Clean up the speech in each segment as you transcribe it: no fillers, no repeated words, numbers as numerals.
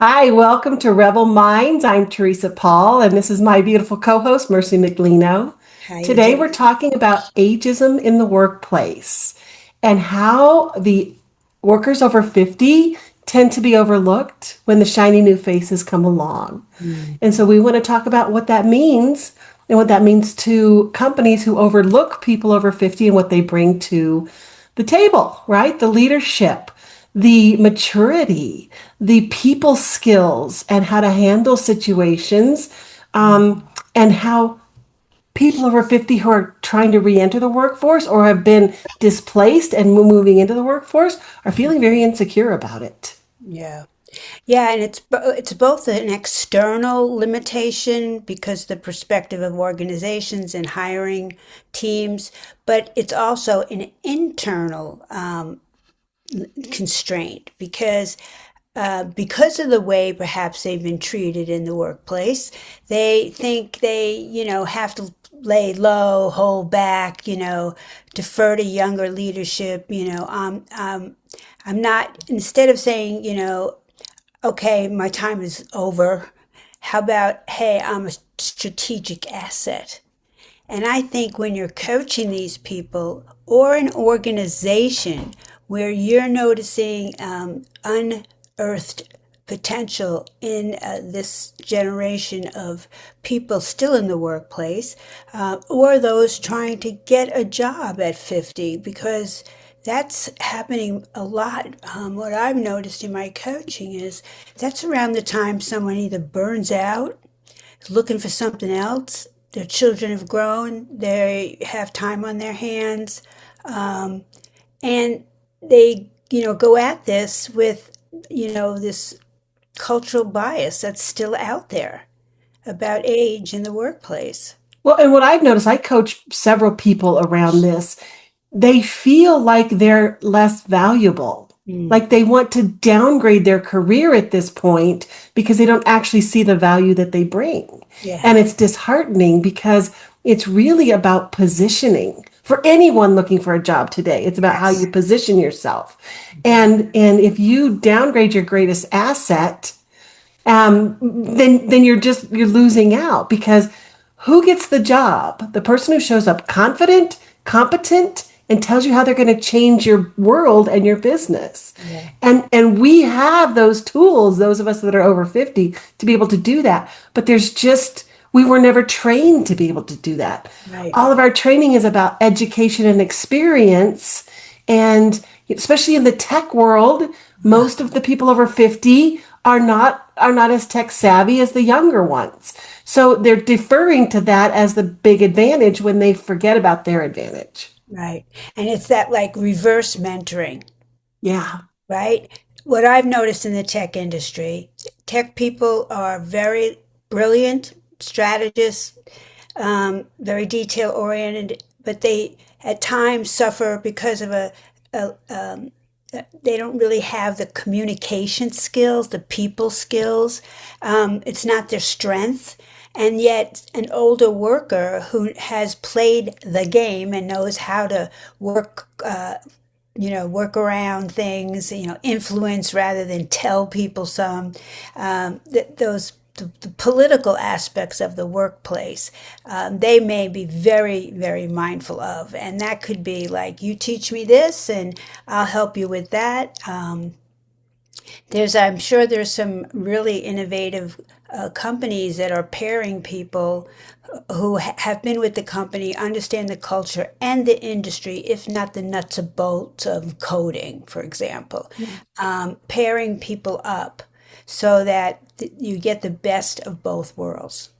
Hi, welcome to Rebel Minds. I'm Teresa Paul, and this is my beautiful co-host, Mercy Miglino. How you Today, we're doing? talking about ageism in the workplace and how the workers over 50 tend to be overlooked when the shiny new faces come along. And so we want to talk about what that means and what that means to companies who overlook people over 50 and what they bring to the table, right? The leadership, the maturity, the people skills, and how to handle situations, and how people over 50 who are trying to re-enter the workforce or have been displaced and moving into the workforce are feeling very insecure about it. Yeah. Yeah, and it's both an external limitation because the perspective of organizations and hiring teams, but it's also an internal constraint because of the way perhaps they've been treated in the workplace. They think they have to lay low, hold back, defer to younger leadership. I'm not, instead of saying, okay, my time is over. How about, hey, I'm a strategic asset? And I think when you're coaching these people or an organization where you're noticing unearthed potential in this generation of people still in the workplace, or those trying to get a job at 50, because that's happening a lot. What I've noticed in my coaching is that's around the time someone either burns out, is looking for something else, their children have grown, they have time on their hands, um, and they, go at this with, this cultural bias that's still out there about age in the workplace. Well, and what I've noticed, I coach several people around this. They feel like they're less valuable. Mm, Like they want to downgrade their career at this point because they don't actually see the value that they bring. yeah. And it's disheartening because it's really about positioning. For anyone looking for a job today, it's about how you Yes. position yourself. And if you downgrade your greatest asset, then you're losing out because who gets the job? The person who shows up confident, competent, and tells you how they're going to change your world and your business. Yeah. And we have those tools, those of us that are over 50, to be able to do that. But there's just we were never trained to be able to do that. Right. All of our training is about education and experience. And especially in the tech world, most of the people over 50 are not as tech savvy as the younger ones. So they're deferring to that as the big advantage when they forget about their advantage. Right. And it's that like reverse mentoring, Yeah. right? What I've noticed in the tech industry, tech people are very brilliant strategists, very detail oriented, but they at times suffer because of a they don't really have the communication skills, the people skills. It's not their strength. And yet, an older worker who has played the game and knows how to work, work around things, influence rather than tell people some, those the political aspects of the workplace, they may be very, very mindful of. And that could be like, you teach me this and I'll help you with that. I'm sure there's some really innovative companies that are pairing people who have been with the company, understand the culture and the industry, if not the nuts and bolts of coding, for example, pairing people up so that you get the best of both worlds.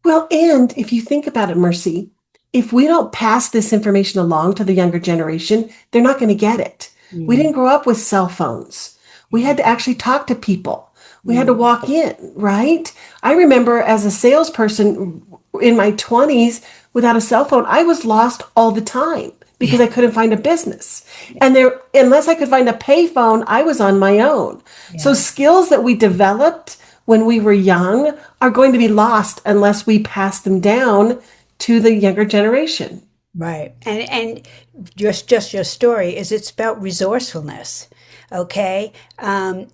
Well, and if you think about it, Mercy, if we don't pass this information along to the younger generation, they're not going to get it. We Mm, didn't grow up with cell phones. We had to actually talk to people. We had to mm, walk in, right? I remember as a salesperson in my 20s without a cell phone, I was lost all the time because yeah, I couldn't find a business. And there, unless I could find a payphone, I was on my own. So yeah. skills that we developed when we were young are going to be lost unless we pass them down to the younger generation. Right. And just your story is it's about resourcefulness. Okay,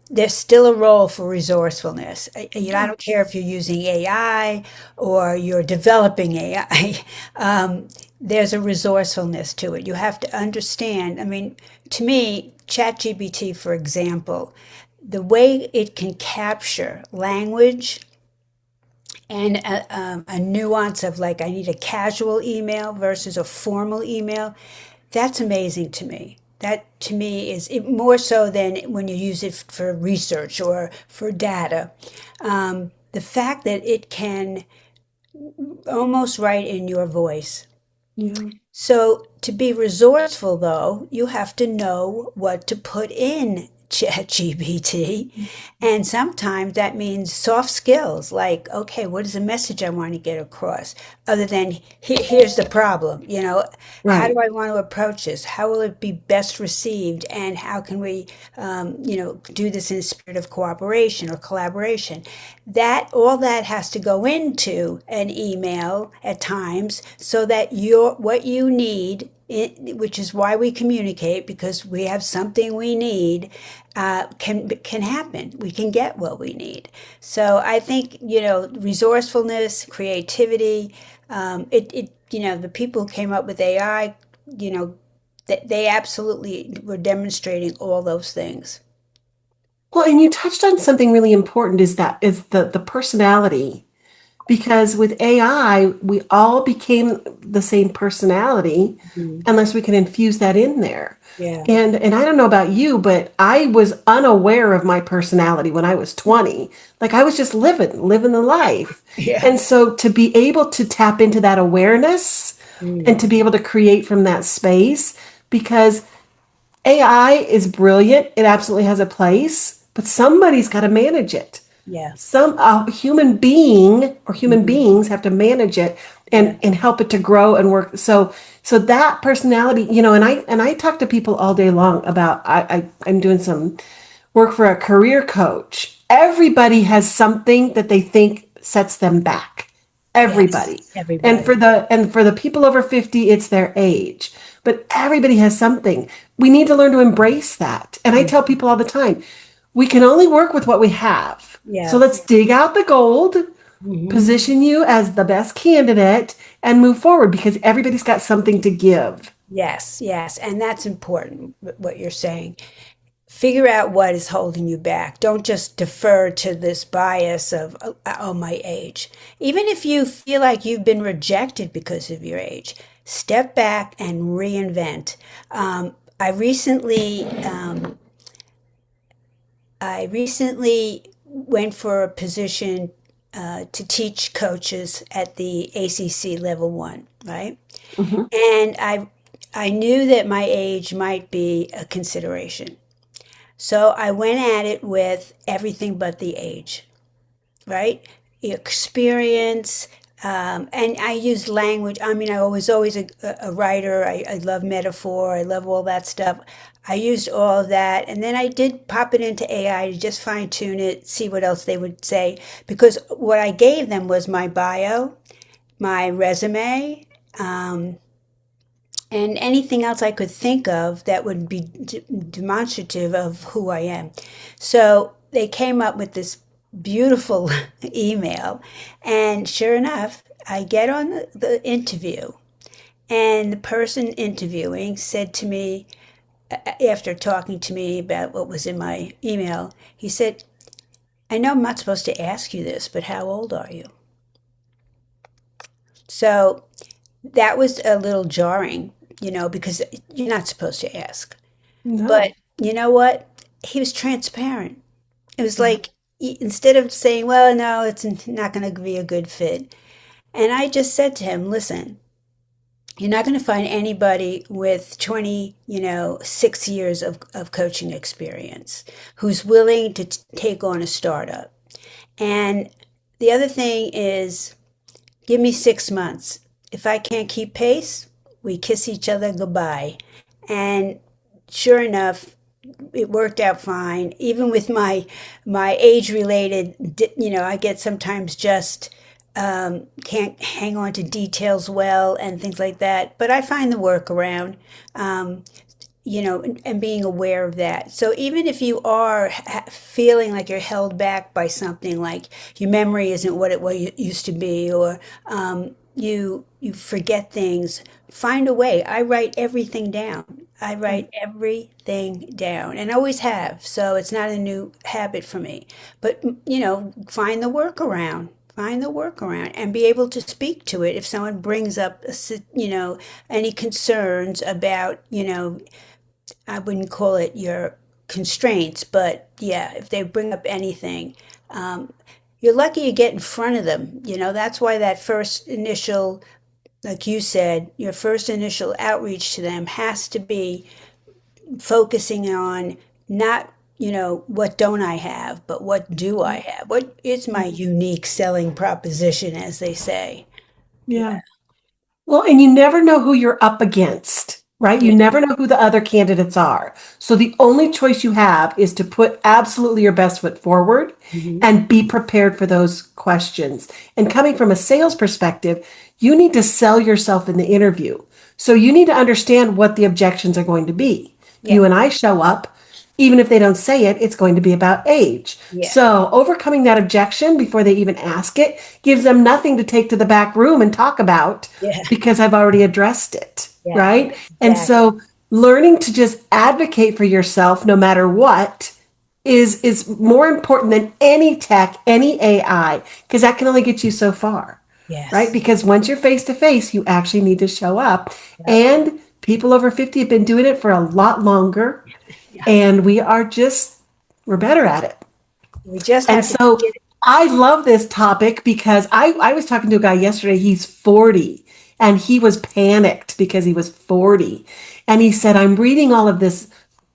there's still a role for resourcefulness. I Yeah. don't care if you're using AI or you're developing AI. There's a resourcefulness to it. You have to understand. I mean, to me, ChatGPT, for example, the way it can capture language and a nuance of like I need a casual email versus a formal email, that's amazing to me. That to me is more so than when you use it for research or for data. The fact that it can almost write in your voice. Yeah. So to be resourceful, though, you have to know what to put in ChatGPT. And sometimes that means soft skills like, okay, what is the message I want to get across? Other than, here's the problem, how do Right. I want to approach this? How will it be best received? And how can we, do this in a spirit of cooperation or collaboration? All that has to go into an email at times so that what you need, which is why we communicate, because we have something we need, can happen. We can get what we need. So I think resourcefulness, creativity. The people who came up with AI, they absolutely were demonstrating all those things. Well, and you touched on something really important is the personality. Because with AI, we all became the same personality Mhm. unless we can infuse that in there. Yeah. And I don't know about you, but I was unaware of my personality when I was 20. Like I was just living the life. Yeah. And so to be able to tap into that awareness and Mm. to be able to create from that space, because AI is brilliant, it absolutely has a place, but somebody's got to manage it. Yeah. Some human being or human Mhm. beings have to manage it Yeah. and help it to grow and work. So that personality, and I talk to people all day long about I'm doing some work for a career coach. Everybody has something that they think sets them back. Yes. Everybody. And for Everybody. the people over 50, it's their age. But everybody has something. We need to learn to embrace that. And I tell Mm. people all the time, we can only work with what we have. So Yeah. let's dig out the gold, Hmm. position you as the best candidate, and move forward because everybody's got something to give. Yes. Yes. And that's important, what you're saying. Figure out what is holding you back. Don't just defer to this bias of, oh, my age. Even if you feel like you've been rejected because of your age, step back and reinvent. I recently went for a position to teach coaches at the ACC level one, right? Mhm. And I knew that my age might be a consideration. So I went at it with everything but the age, right? Experience, and I used language. I mean, I was always a writer. I love metaphor. I love all that stuff. I used all of that, and then I did pop it into AI to just fine tune it, see what else they would say. Because what I gave them was my bio, my resume, um, and anything else I could think of that would be demonstrative of who I am. So they came up with this beautiful email, and sure enough, I get on the interview, and the person interviewing said to me, after talking to me about what was in my email, he said, I know I'm not supposed to ask you this, but how old are you? So that was a little jarring, because you're not supposed to ask. But No. you know what? He was transparent. It was Yeah. like, instead of saying, well, no, it's not going to be a good fit. And I just said to him, listen, you're not going to find anybody with 20, 6 years of coaching experience who's willing to take on a startup. And the other thing is, give me 6 months. If I can't keep pace, we kiss each other goodbye. And sure enough, it worked out fine. Even with my age related, I get sometimes just can't hang on to details well and things like that. But I find the workaround. Um, and being aware of that. So even if you are feeling like you're held back by something, like your memory isn't what it used to be, or you forget things, find a way. I write everything down. I write everything down, and always have. So it's not a new habit for me. But find the workaround. Find the workaround and be able to speak to it if someone brings up, any concerns about, I wouldn't call it your constraints, but yeah, if they bring up anything, um, you're lucky you get in front of them. That's why that first initial, like you said, your first initial outreach to them has to be focusing on not, what don't I have, but what do I have? What is my unique selling proposition, as they say? Yeah. Well, and you never know who you're up against, right? You Yeah. never know who the other candidates are. So the only choice you have is to put absolutely your best foot forward Hmm. and be prepared for those questions. And coming from a sales perspective, you need to sell yourself in the interview. So you need to understand what the objections are going to be. If you Yeah. and I show up, even if they don't say it, it's going to be about age. Yeah. So overcoming that objection before they even ask it gives them nothing to take to the back room and talk about Yeah. because I've already addressed it, Yeah. right? And Exactly. so learning to just advocate for yourself no matter what is more important than any tech, any AI, because that can only get you so far, right? Yes. Because once you're face to face, you actually need to show up. Yep. And people over 50 have been doing it for a lot longer, Yeah. and we're better at it. We just And have to so get it. I love this topic because I was talking to a guy yesterday, he's 40, and he was panicked because he was 40. And he said, I'm reading all of this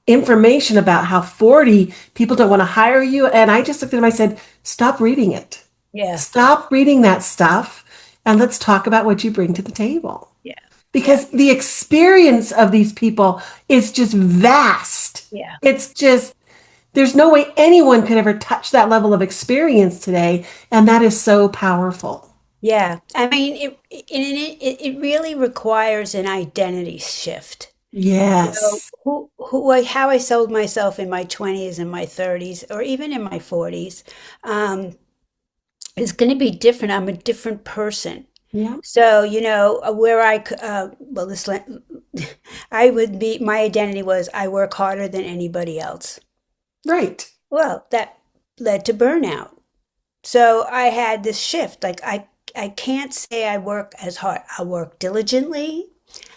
information about how 40 people don't want to hire you. And I just looked at him, I said, stop reading it. Yeah. Stop reading that stuff and let's talk about what you bring to the table. Yeah. Yeah. Because the experience of these people is just vast. Yeah. It's just there's no way anyone could ever touch that level of experience today, and that is so powerful. Yeah. I mean, it really requires an identity shift. So Yes. how I sold myself in my 20s and my 30s, or even in my 40s, um, is going to be different. I'm a different person. Yeah. So, where well, I would be, my identity was I work harder than anybody else. Right. Well, that led to burnout. So I had this shift. Like I can't say I work as hard. I work diligently.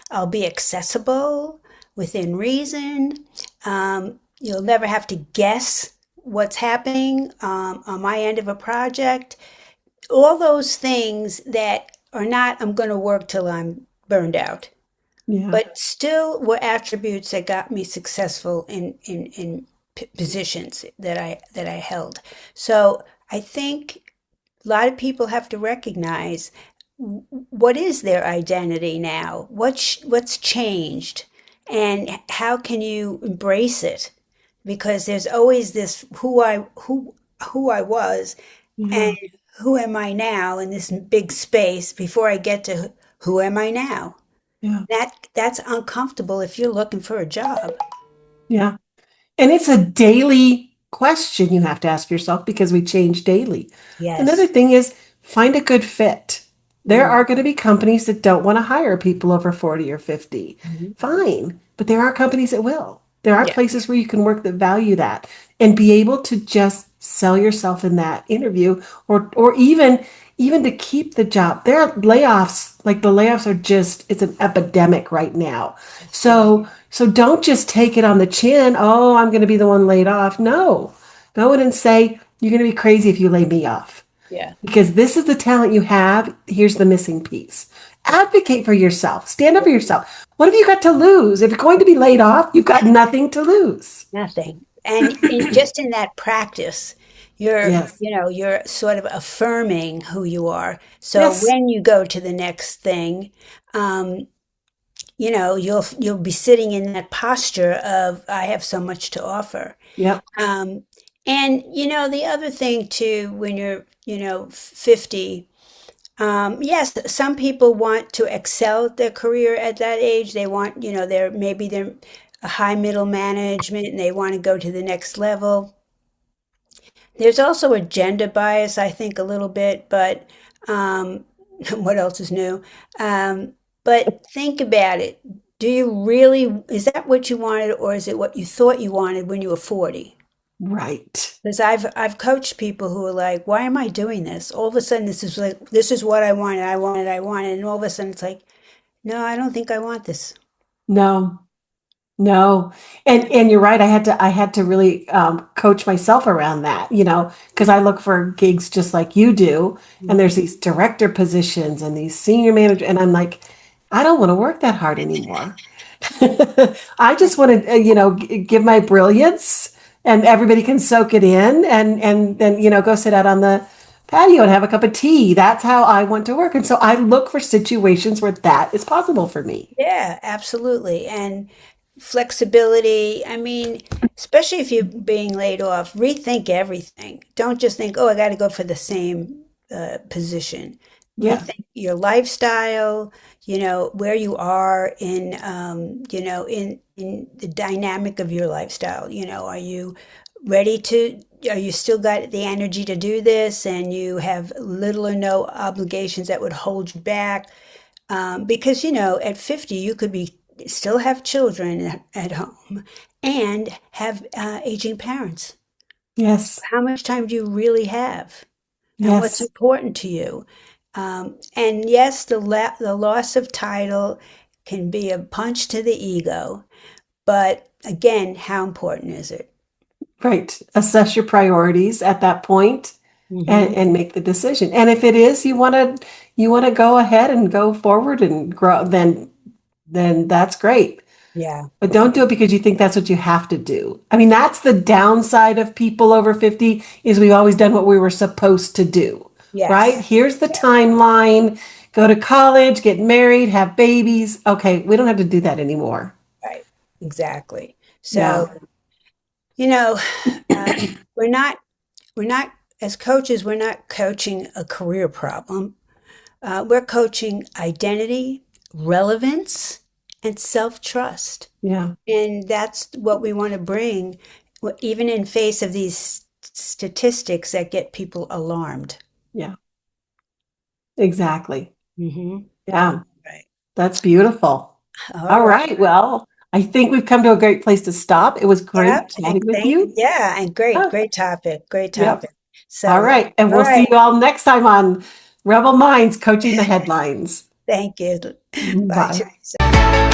I'll be accessible within reason. You'll never have to guess what's happening on my end of a project. All those things that are not, I'm going to work till I'm burned out, Yeah. but still were attributes that got me successful in positions that I held. So I think a lot of people have to recognize what is their identity now? What's changed? And how can you embrace it? Because there's always this who I was Yeah. and who am I now in this big space before I get to who am I now? Yeah. That's uncomfortable if you're looking for a job. Yeah. And it's a daily question you have to ask yourself because we change daily. Another Yes. thing is find a good fit. There Mm. are going to be companies that don't want to hire people over 40 or 50. Mhm. Fine. But there are companies that will. There are Yeah. places where you can work that value that and be able to just sell yourself in that interview or even to keep the job. There are layoffs, like the layoffs are just it's an epidemic right now. Yes, yeah. So don't just take it on the chin. Oh, I'm going to be the one laid off. No. Go in and say, you're going to be crazy if you lay me off Yeah. because this is the talent you have. Here's the missing piece. Advocate for yourself. Stand up for yourself. What have you got to lose? If you're going to be laid off, you've got nothing to lose. Nothing. And just in that practice, Yes. you're sort of affirming who you are. So Yes. when you go to the next thing, um, you'll be sitting in that posture of I have so much to offer. Yep. Um, and the other thing too, when you're 50, yes, some people want to excel at their career at that age. They want, they're maybe they're a high middle management and they want to go to the next level. There's also a gender bias, I think, a little bit, but um, what else is new? Um, but think about it. Do you really, is that what you wanted, or is it what you thought you wanted when you were 40? Right. Because I've coached people who are like, why am I doing this? All of a sudden, this is like, this is what I wanted, I wanted, I wanted, and all of a sudden, it's like, no, I don't think I want this. No. No. And you're right. I had to really coach myself around that, because I look for gigs just like you do, and there's Mhm. these director positions and these senior manager, and I'm like, I don't want to work that hard anymore. I just want to, give my brilliance, and everybody can soak it in, and then go sit out on the patio and have a cup of tea. That's how I want to work, and so I look for situations where that is possible for me. Yeah, absolutely. And flexibility. I mean, especially if you're being laid off, rethink everything. Don't just think, oh, I got to go for the same position. Yeah. Rethink your lifestyle, where you are in the dynamic of your lifestyle. Are you ready to, are you still got the energy to do this and you have little or no obligations that would hold you back? Because, at 50, you could be still have children at home and have aging parents. Yes. How much time do you really have? And what's Yes. important to you? And yes, the loss of title can be a punch to the ego, but again, how important is it? Right. Assess your priorities at that point Hmm. and make the decision. And if it is you want to go ahead and go forward and grow, then that's great. Yeah. But don't do it because you think that's what you have to do. I mean, that's the downside of people over 50 is we've always done what we were supposed to do. Right? Yes. Here's the timeline. Go to college, get married, have babies. Okay, we don't have to do that anymore. Right. Exactly. Yeah. So, you know, uh, we're not we're not, as coaches, we're not coaching a career problem. We're coaching identity, relevance, and self-trust. Yeah. And that's what we want to bring, even in face of these statistics that get people alarmed. Yeah. Exactly. Hmm. Yeah. Right. That's beautiful. All All right. right. Well, I think we've come to a great place to stop. It was great Yep. chatting with you. Yeah, and great, Oh, great topic. Great yep. topic. All So, right. And all we'll see right. you all next time on Rebel Minds Coaching the Headlines. Thank you. Bye, Bye. Teresa.